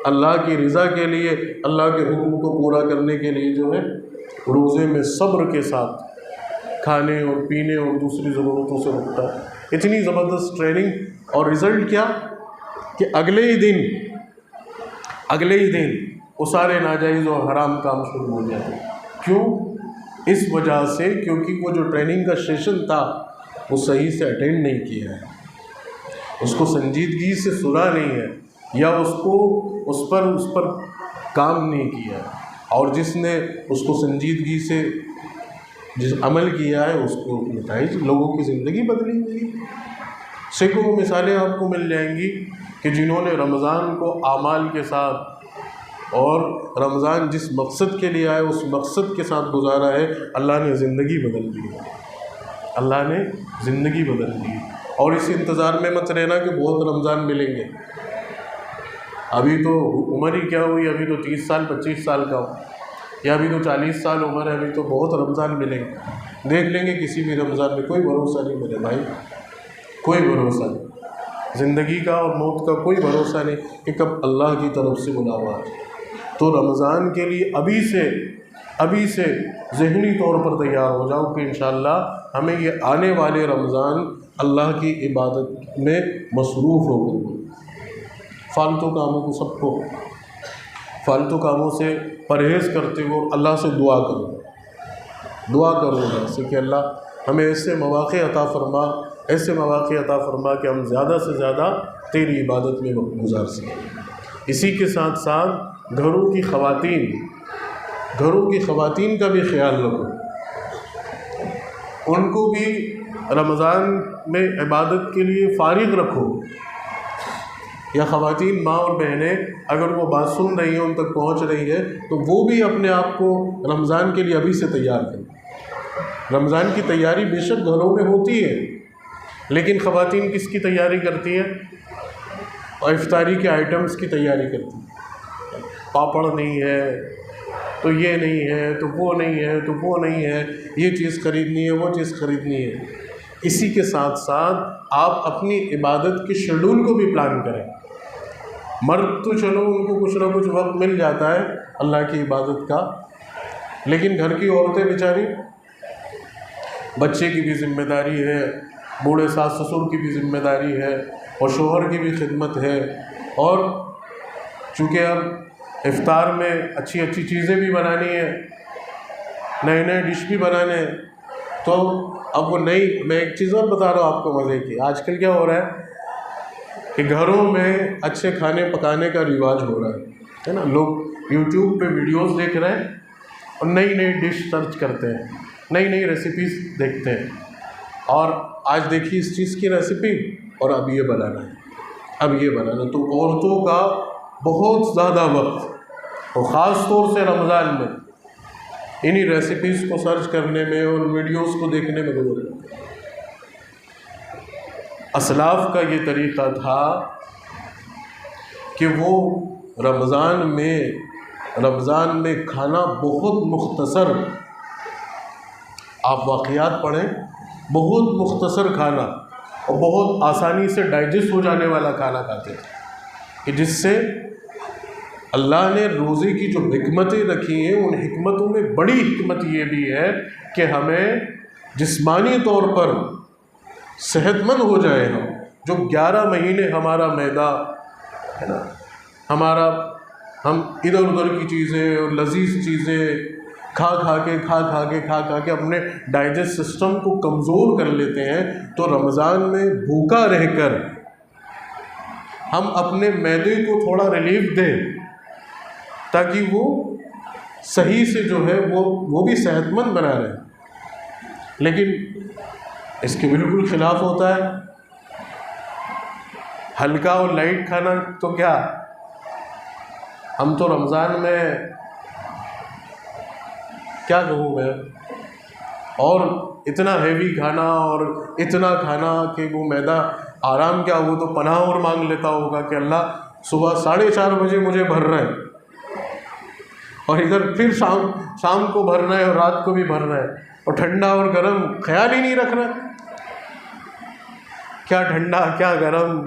اللہ کی رضا کے لیے، اللہ کے حکم کو پورا کرنے کے لیے جو ہے روزے میں صبر کے ساتھ کھانے اور پینے اور دوسری ضرورتوں سے رکتا ہے۔ اتنی زبردست ٹریننگ، اور رزلٹ کیا کہ اگلے ہی دن وہ سارے ناجائز اور حرام کام شروع ہو جاتے ہیں۔ کیوں؟ اس وجہ سے کیونکہ وہ جو ٹریننگ کا سیشن تھا وہ صحیح سے اٹینڈ نہیں کیا ہے، اس کو سنجیدگی سے سنا نہیں ہے، یا اس پر کام نہیں کیا ہے، اور جس نے اس کو سنجیدگی سے عمل کیا ہے اس کو نتائج، لوگوں کی زندگی بدلی ہوئی۔ سینکڑوں مثالیں آپ کو مل جائیں گی کہ جنہوں نے رمضان کو اعمال کے ساتھ اور رمضان جس مقصد کے لیے آئے اس مقصد کے ساتھ گزارا ہے، اللہ نے زندگی بدل دی ہے، اللہ نے زندگی بدل دی ہے۔ اور اس انتظار میں مت رہنا کہ بہت رمضان ملیں گے، ابھی تو عمر ہی کیا ہوئی، ابھی تو 30 سال 25 سال کا ہو، یا ابھی تو 40 سال عمر ہے، ابھی تو بہت رمضان ملیں گے، دیکھ لیں گے کسی بھی رمضان میں۔ کوئی بھروسہ نہیں میرے بھائی، کوئی بھروسہ نہیں، زندگی کا اور موت کا کوئی بھروسہ نہیں کہ کب اللہ کی طرف سے بلاوا ہے۔ تو رمضان کے لیے ابھی سے ذہنی طور پر تیار ہو جاؤ کہ انشاءاللہ ہمیں یہ آنے والے رمضان اللہ کی عبادت میں مصروف ہو گئے۔ فالتو کاموں کو، سب کو فالتو کاموں سے پرہیز کرتے ہوئے اللہ سے دعا کرو اللہ سے کہ اللہ ہمیں ایسے مواقع عطا فرما کہ ہم زیادہ سے زیادہ تیری عبادت میں وقت گزار سکیں۔ اسی کے ساتھ ساتھ گھروں کی خواتین کا بھی خیال رکھو، ان کو بھی رمضان میں عبادت کے لیے فارغ رکھو، یا خواتین ماں اور بہنیں اگر وہ بات سن رہی ہیں، ان تک پہنچ رہی ہے، تو وہ بھی اپنے آپ کو رمضان کے لیے ابھی سے تیار کریں۔ رمضان کی تیاری بے شک گھروں میں ہوتی ہے، لیکن خواتین کس کی تیاری کرتی ہیں؟ اور افطاری کے آئٹمس کی تیاری کرتی ہیں۔ پاپڑ نہیں ہے تو یہ نہیں ہے، تو وہ نہیں ہے، تو وہ نہیں ہے، یہ چیز خریدنی ہے، وہ چیز خریدنی ہے۔ اسی کے ساتھ ساتھ آپ اپنی عبادت کے شیڈول کو بھی پلان کریں۔ مرد تو چلو ان کو کچھ نہ کچھ وقت مل جاتا ہے اللہ کی عبادت کا، لیکن گھر کی عورتیں بیچاری، بچے کی بھی ذمہ داری ہے، بوڑھے ساس سسر کی بھی ذمہ داری ہے، اور شوہر کی بھی خدمت ہے، اور چونکہ اب افطار میں اچھی چیزیں بھی بنانی ہیں، نئے ڈش بھی بنانے ہیں، تو اب وہ میں ایک چیز اور بتا رہا ہوں آپ کو مزے کی۔ آج کل کیا ہو رہا ہے کہ گھروں میں اچھے کھانے پکانے کا رواج ہو رہا ہے نا، لوگ یوٹیوب پہ ویڈیوز دیکھ رہے ہیں اور نئی ڈش سرچ کرتے ہیں، نئی ریسیپیز دیکھتے ہیں، اور آج دیکھیے اس چیز کی ریسیپی اور اب یہ بنانا تو عورتوں کا بہت زیادہ وقت، اور خاص طور سے رمضان میں انہی ریسیپیز کو سرچ کرنے میں اور ویڈیوز کو دیکھنے میں گزر جاتا ہے۔ اسلاف کا یہ طریقہ تھا کہ وہ رمضان میں کھانا بہت مختصر، آپ واقعات پڑھیں، بہت مختصر کھانا اور بہت آسانی سے ڈائجسٹ ہو جانے والا کھانا کھاتے تھے، کہ جس سے اللہ نے روزے کی جو حکمتیں رکھی ہیں، ان حکمتوں میں بڑی حکمت یہ بھی ہے کہ ہمیں جسمانی طور پر صحت مند ہو جائے ہم، جو 11 مہینے ہمارا معدہ ہے نا، ہم ادھر ادھر کی چیزیں اور لذیذ چیزیں کھا کے اپنے ڈائجسٹ سسٹم کو کمزور کر لیتے ہیں، تو رمضان میں بھوکا رہ کر ہم اپنے معدے کو تھوڑا ریلیف دیں تاکہ وہ صحیح سے جو ہے وہ بھی صحت مند بنا رہے۔ لیکن اس کے بالکل خلاف ہوتا ہے، ہلکا اور لائٹ کھانا، تو کیا ہم تو رمضان میں کیا کہوں میں، اور اتنا ہیوی کھانا اور اتنا کھانا کہ وہ معدہ آرام کیا، وہ تو پناہ اور مانگ لیتا ہوگا کہ اللہ صبح 4:30 بجے مجھے بھرنا ہے، اور ادھر پھر شام کو بھرنا ہے اور رات کو بھی بھرنا ہے، اور ٹھنڈا اور گرم خیال ہی نہیں رکھنا، کیا ٹھنڈا کیا گرم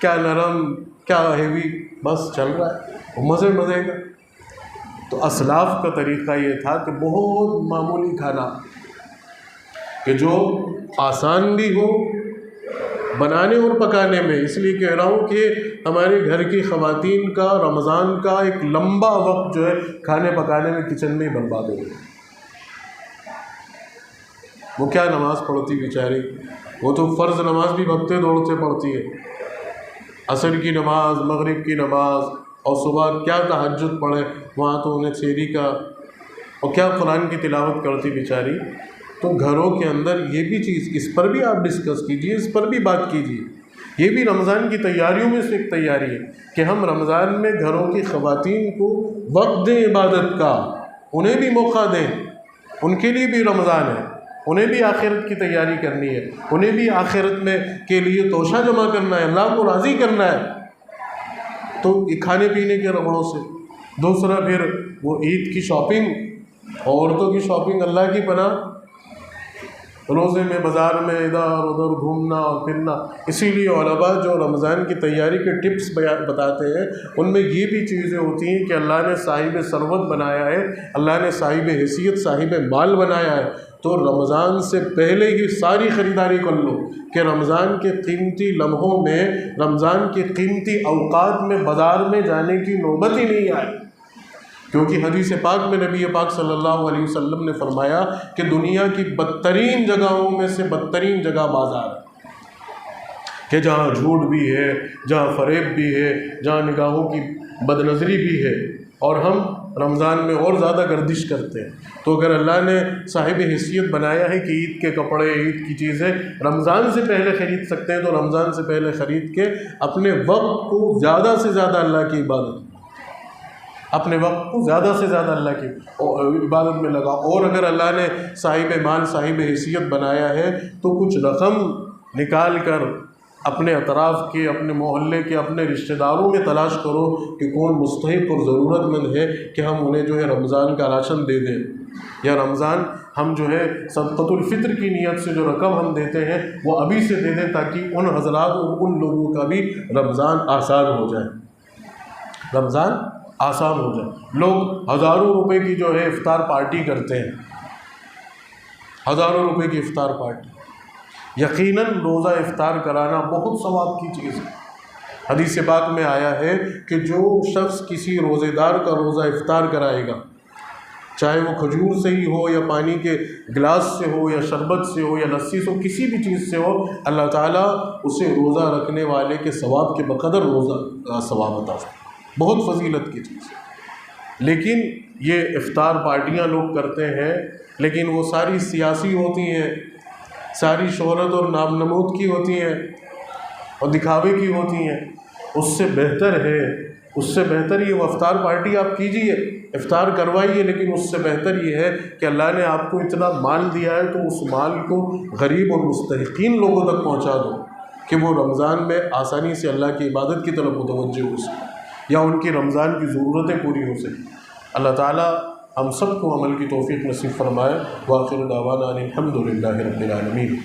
کیا نرم کیا ہیوی، بس چل رہا ہے مزے کا۔ تو اسلاف کا طریقہ یہ تھا کہ بہت معمولی کھانا کہ جو آسان بھی ہو بنانے اور پکانے میں، اس لیے کہہ رہا ہوں کہ ہمارے گھر کی خواتین کا رمضان کا ایک لمبا وقت جو ہے کھانے پکانے میں کچن میں ہی برباد ہو گیا۔ وہ کیا نماز پڑھتی بیچاری، وہ تو فرض نماز بھی بھگتے دوڑتے پڑھتی ہے، عصر کی نماز، مغرب کی نماز، اور صبح کیا تہجد پڑھے، وہاں تو انہیں سحری کا، اور کیا قرآن کی تلاوت کرتی بیچاری۔ تو گھروں کے اندر یہ بھی چیز، اس پر بھی آپ ڈسکس کیجئے، اس پر بھی بات کیجئے، یہ بھی رمضان کی تیاریوں میں سے ایک تیاری ہے کہ ہم رمضان میں گھروں کی خواتین کو وقت دیں عبادت کا، انہیں بھی موقع دیں، ان کے لیے بھی رمضان ہے، انہیں بھی آخرت کی تیاری کرنی ہے، انہیں بھی آخرت میں کے لیے توشہ جمع کرنا ہے، اللہ کو راضی کرنا ہے، تو کھانے پینے کے رگڑوں سے۔ دوسرا پھر وہ عید کی شاپنگ، عورتوں کی شاپنگ، اللہ کی پناہ روزے میں بازار میں ادھر ادھر گھومنا اور پھرنا۔ اسی لیے علماء جو رمضان کی تیاری کے ٹپس بتاتے ہیں ان میں یہ بھی چیزیں ہوتی ہیں کہ اللہ نے صاحب ثروت بنایا ہے، اللہ نے صاحب حیثیت صاحب مال بنایا ہے، تو رمضان سے پہلے ہی ساری خریداری کر لو کہ رمضان کے قیمتی لمحوں میں، رمضان کے قیمتی اوقات میں بازار میں جانے کی نوبت ہی نہیں آئے۔ کیونکہ حدیث پاک میں نبی پاک صلی اللہ علیہ وسلم نے فرمایا کہ دنیا کی بدترین جگہوں میں سے بدترین جگہ بازار ہے، کہ جہاں جھوٹ بھی ہے، جہاں فریب بھی ہے، جہاں نگاہوں کی بد نظری بھی ہے، اور ہم رمضان میں اور زیادہ گردش کرتے ہیں۔ تو اگر اللہ نے صاحب حیثیت بنایا ہے کہ عید کے کپڑے، عید کی چیزیں رمضان سے پہلے خرید سکتے ہیں، تو رمضان سے پہلے خرید کے اپنے وقت کو زیادہ سے زیادہ اللہ کی عبادت، اپنے وقت کو زیادہ سے زیادہ اللہ کی عبادت میں لگا۔ اور اگر اللہ نے صاحب مال، صاحب حیثیت بنایا ہے تو کچھ رقم نکال کر اپنے اطراف کے، اپنے محلے کے، اپنے رشتہ داروں میں تلاش کرو کہ کون مستحق اور ضرورت مند ہے کہ ہم انہیں جو ہے رمضان کا راشن دے دیں، یا رمضان ہم جو ہے صدقۃ الفطر کی نیت سے جو رقم ہم دیتے ہیں وہ ابھی سے دے دیں، تاکہ ان حضرات اور ان لوگوں کا بھی رمضان آسان ہو جائے، رمضان آسان ہو جائے۔ لوگ ہزاروں روپے کی جو ہے افطار پارٹی کرتے ہیں، ہزاروں روپے کی افطار پارٹی۔ یقیناً روزہ افطار کرانا بہت ثواب کی چیز ہے۔ حدیث پاک میں آیا ہے کہ جو شخص کسی روزے دار کا روزہ افطار کرائے گا، چاہے وہ کھجور سے ہی ہو یا پانی کے گلاس سے ہو یا شربت سے ہو یا لسی سے ہو، کسی بھی چیز سے ہو، اللہ تعالیٰ اسے روزہ رکھنے والے کے ثواب کے بقدر روزہ کا ثواب عطا فرمائے۔ بہت فضیلت کی چیز ہے۔ لیکن یہ افطار پارٹیاں لوگ کرتے ہیں، لیکن وہ ساری سیاسی ہوتی ہیں، ساری شہرت اور نام نمود کی ہوتی ہیں اور دکھاوے کی ہوتی ہیں۔ اس سے بہتر ہے، اس سے بہتر یہ وہ افطار پارٹی آپ کیجئے، افطار کروائیے، لیکن اس سے بہتر یہ ہے کہ اللہ نے آپ کو اتنا مال دیا ہے تو اس مال کو غریب اور مستحقین لوگوں تک پہنچا دو کہ وہ رمضان میں آسانی سے اللہ کی عبادت کی طرف متوجہ ہو سکے، یا ان کی رمضان کی ضرورتیں پوری ہو سکیں۔ اللہ تعالیٰ ہم سب کو عمل کی توفیق نصیب فرمائے۔ وآخر دعوانا ان الحمد للہ رب العالمین۔